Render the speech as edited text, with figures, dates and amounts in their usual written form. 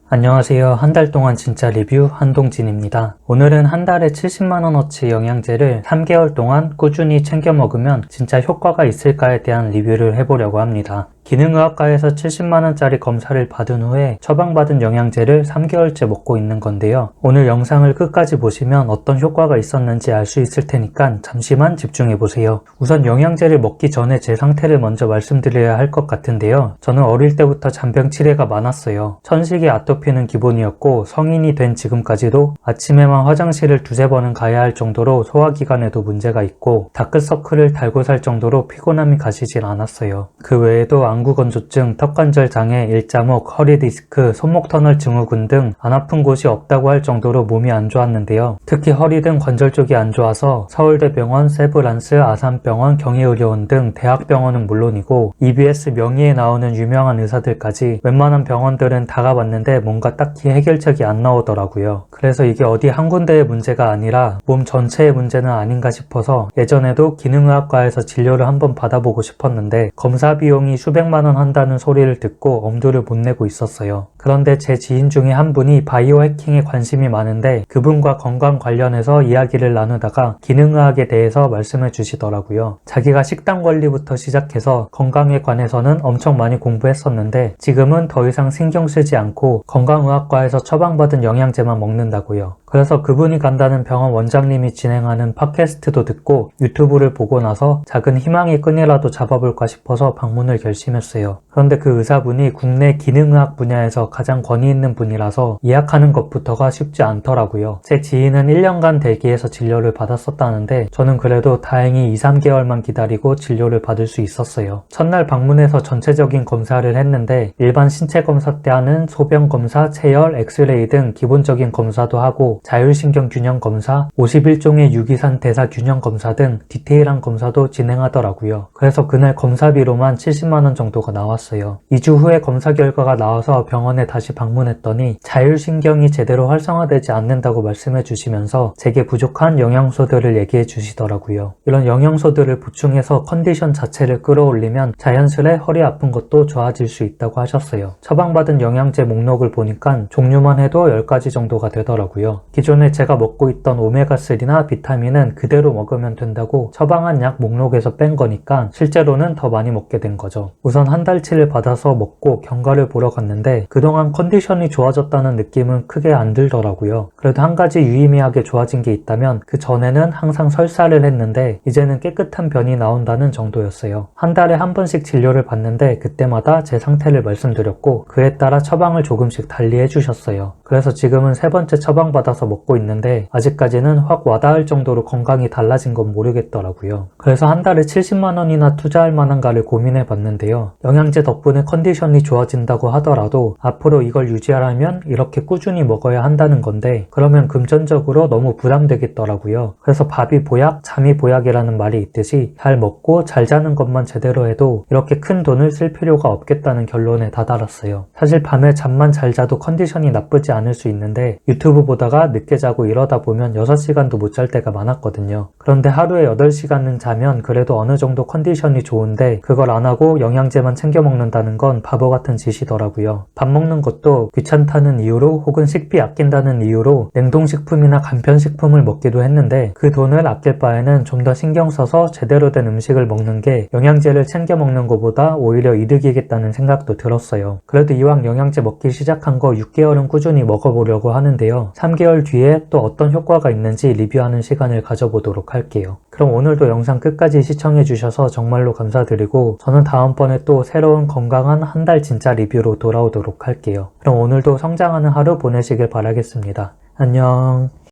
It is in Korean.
안녕하세요. 한 달 동안 진짜 리뷰 한동진입니다. 오늘은 한 달에 70만원어치 영양제를 3개월 동안 꾸준히 챙겨 먹으면 진짜 효과가 있을까에 대한 리뷰를 해보려고 합니다. 기능의학과에서 70만원짜리 검사를 받은 후에 처방받은 영양제를 3개월째 먹고 있는 건데요. 오늘 영상을 끝까지 보시면 어떤 효과가 있었는지 알 수 있을 테니까 잠시만 집중해보세요. 우선 영양제를 먹기 전에 제 상태를 먼저 말씀드려야 할 것 같은데요. 저는 어릴 때부터 잔병 치레가 많았어요. 천식이 아토피는 기본이었고 성인이 된 지금까지도 아침에만 화장실을 두세 번은 가야 할 정도로 소화기관에도 문제가 있고 다크서클을 달고 살 정도로 피곤함이 가시질 않았어요. 그 외에도 안구건조증, 턱관절 장애, 일자목, 허리디스크, 손목터널 증후군 등 안 아픈 곳이 없다고 할 정도로 몸이 안 좋았는데요. 특히 허리 등 관절 쪽이 안 좋아서 서울대병원, 세브란스, 아산병원, 경희의료원 등 대학병원은 물론이고 EBS 명의에 나오는 유명한 의사들까지 웬만한 병원들은 다 가봤는데 뭔가 딱히 해결책이 안 나오더라고요. 그래서 이게 어디 한 군데의 문제가 아니라 몸 전체의 문제는 아닌가 싶어서 예전에도 기능의학과에서 진료를 한번 받아보고 싶었는데 검사 비용이 수백만원 한다는 소리를 듣고 엄두를 못 내고 있었어요. 그런데 제 지인 중에 한 분이 바이오 해킹에 관심이 많은데 그분과 건강 관련해서 이야기를 나누다가 기능의학에 대해서 말씀해 주시더라고요. 자기가 식단 관리부터 시작해서 건강에 관해서는 엄청 많이 공부했었는데 지금은 더 이상 신경 쓰지 않고 건강의학과에서 처방받은 영양제만 먹는다고요. 그래서 그분이 간다는 병원 원장님이 진행하는 팟캐스트도 듣고 유튜브를 보고 나서 작은 희망의 끈이라도 잡아볼까 싶어서 방문을 결심했어요. 그런데 그 의사분이 국내 기능의학 분야에서 가장 권위 있는 분이라서 예약하는 것부터가 쉽지 않더라고요. 제 지인은 1년간 대기해서 진료를 받았었다는데 저는 그래도 다행히 2-3개월만 기다리고 진료를 받을 수 있었어요. 첫날 방문해서 전체적인 검사를 했는데 일반 신체 검사 때 하는 소변 검사, 체열, 엑스레이 등 기본적인 검사도 하고 자율신경 균형 검사, 51종의 유기산 대사 균형 검사 등 디테일한 검사도 진행하더라고요. 그래서 그날 검사비로만 70만원 정도가 나왔어요. 2주 후에 검사 결과가 나와서 병원에 다시 방문했더니 자율신경이 제대로 활성화되지 않는다고 말씀해 주시면서 제게 부족한 영양소들을 얘기해 주시더라고요. 이런 영양소들을 보충해서 컨디션 자체를 끌어올리면 자연스레 허리 아픈 것도 좋아질 수 있다고 하셨어요. 처방받은 영양제 목록을 보니까 종류만 해도 10가지 정도가 되더라고요. 기존에 제가 먹고 있던 오메가3나 비타민은 그대로 먹으면 된다고 처방한 약 목록에서 뺀 거니까 실제로는 더 많이 먹게 된 거죠. 우선 한 달치를 받아서 먹고 경과를 보러 갔는데 그동안 컨디션이 좋아졌다는 느낌은 크게 안 들더라고요. 그래도 한 가지 유의미하게 좋아진 게 있다면 그 전에는 항상 설사를 했는데 이제는 깨끗한 변이 나온다는 정도였어요. 한 달에 한 번씩 진료를 받는데 그때마다 제 상태를 말씀드렸고 그에 따라 처방을 조금씩 달리 해주셨어요. 그래서 지금은 3번째 처방 받아서 먹고 있는데 아직까지는 확 와닿을 정도로 건강이 달라진 건 모르겠더라고요. 그래서 한 달에 70만원이나 투자할 만한가를 고민해 봤는데요. 영양제 덕분에 컨디션이 좋아진다고 하더라도 앞으로 이걸 유지하려면 이렇게 꾸준히 먹어야 한다는 건데 그러면 금전적으로 너무 부담되겠더라고요. 그래서 밥이 보약, 잠이 보약이라는 말이 있듯이 잘 먹고 잘 자는 것만 제대로 해도 이렇게 큰 돈을 쓸 필요가 없겠다는 결론에 다다랐어요. 사실 밤에 잠만 잘 자도 컨디션이 나쁘지 않을 수 있는데 유튜브 보다가 늦게 자고 이러다 보면 6시간도 못 잘 때가 많았거든요. 그런데 하루에 8시간은 자면 그래도 어느 정도 컨디션이 좋은데 그걸 안 하고 영양제만 챙겨 먹는다는 건 바보 같은 짓이더라고요. 밥 먹는 것도 귀찮다는 이유로 혹은 식비 아낀다는 이유로 냉동식품이나 간편식품을 먹기도 했는데 그 돈을 아낄 바에는 좀 더 신경 써서 제대로 된 음식을 먹는 게 영양제를 챙겨 먹는 것보다 오히려 이득이겠다는 생각도 들었어요. 그래도 이왕 영양제 먹기 시작한 거 6개월은 꾸준히 먹어보려고 하는데요. 3개월 뒤에 또 어떤 효과가 있는지 리뷰하는 시간을 가져보도록 할게요. 그럼 오늘도 영상 끝까지 시청해주셔서 정말로 감사드리고 저는 다음번에 또 새로운 건강한 한 달 진짜 리뷰로 돌아오도록 할게요. 그럼 오늘도 성장하는 하루 보내시길 바라겠습니다. 안녕.